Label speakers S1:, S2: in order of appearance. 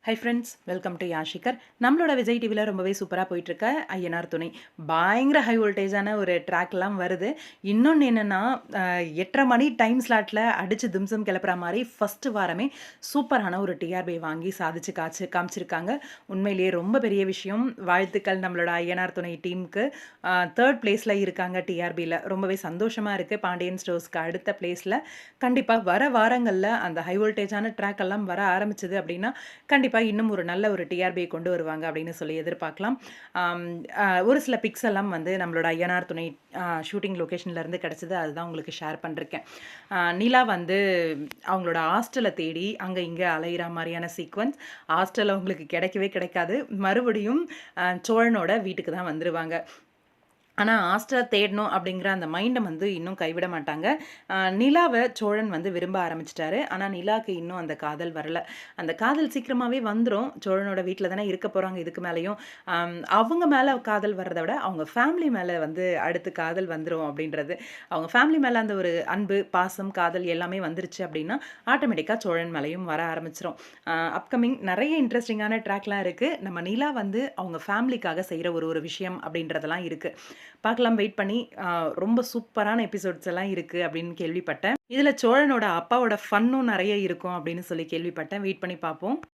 S1: High friends, welcome to யாஷிகர். நம்மளோட விஜய் டிவியில் ரொம்பவே சூப்பராக போயிட்டுருக்க ஐயனார் துணை பயங்கர ஹை வோல்டேஜான ஒரு ட்ராக்லாம் வருது. இன்னொன்று என்னென்னா 8:30 மணி டைம் ஸ்லாட்டில் அடித்து திம்சம் கிளப்புற மாதிரி ஃபஸ்ட்டு வாரமே சூப்பரான ஒரு டிஆர்பி வாங்கி சாதிச்சு காமிச்சிருக்காங்க. உண்மையிலேயே ரொம்ப பெரிய விஷயம். வாழ்த்துக்கள் நம்மளோட ஐயனார் துணை டீமுக்கு. 3rd பிளேஸில் இருக்காங்க டிஆர்பியில். ரொம்பவே சந்தோஷமாக இருக்குது. பாண்டியன் ஸ்டோர்ஸ்க்கு அடுத்த பிளேஸில் கண்டிப்பாக வர வாரங்களில் அந்த ஹை வோல்டேஜான ட்ராக் எல்லாம் வர ஆரம்பிச்சது அப்படின்னா கண்டிப்பாக இன்னும் ஒரு நல்ல ஒரு டிஆர்பியை கொண்டு வருவாங்க அப்படின்னு சொல்லி எதிர்பார்க்கலாம். ஒரு சில பிக்ஸ் எல்லாம் வந்து நம்மளோட ஐயனார் துணை ஷூட்டிங் லொக்கேஷன்லேருந்து கிடச்சிது. அதுதான் உங்களுக்கு ஷேர் பண்ணிருக்கேன். நிலா வந்து அவங்களோட ஹாஸ்டலை தேடி அங்கே இங்கே அலையிற மாதிரியான சீக்வன்ஸ். ஹாஸ்டல் அவங்களுக்கு கிடைக்கவே கிடைக்காது. மறுபடியும் சோழனோட வீட்டுக்கு தான் வந்துடுவாங்க. ஆனால் ஹாஸ்டலை தேடணும் அப்படிங்கிற அந்த மைண்டை வந்து இன்னும் கைவிட மாட்டாங்க. நிலாவை சோழன் வந்து விரும்ப ஆரம்பிச்சிட்டாரு. ஆனால் நிலாவுக்கு இன்னும் அந்த காதல் வரல. அந்த காதல் சீக்கிரமாகவே வந்துடும். சோழனோட வீட்டில் தானே இருக்க போகிறாங்க. இதுக்கு மேலேயும் அவங்க மேலே காதல் வர்றதை விட அவங்க ஃபேமிலி மேலே வந்து அடுத்து காதல் வந்துடும் அப்படின்றது. அவங்க ஃபேமிலி மேலே அந்த ஒரு அன்பு, பாசம், காதல் எல்லாமே வந்துருச்சு அப்படின்னா ஆட்டோமேட்டிக்காக சோழன் மேலேயும் வர ஆரம்பிச்சிடும். அப்கமிங் நிறைய இன்ட்ரெஸ்டிங்கான ட்ராக்லாம் இருக்குது. நம்ம நிலா வந்து அவங்க ஃபேமிலிக்காக செய்கிற ஒரு விஷயம் அப்படின்றதெல்லாம் இருக்குது. பார்க்கலாம், வெயிட் பண்ணி. ரொம்ப சூப்பரான எபிசோட்ஸ் எல்லாம் இருக்குது அப்படின்னு கேள்விப்பட்டேன். இதில் சோழனோட அப்பாவோட ஃபன்னும் நிறைய இருக்கும் அப்படின்னு சொல்லி கேள்விப்பட்டேன். வெயிட் பண்ணி பார்ப்போம்.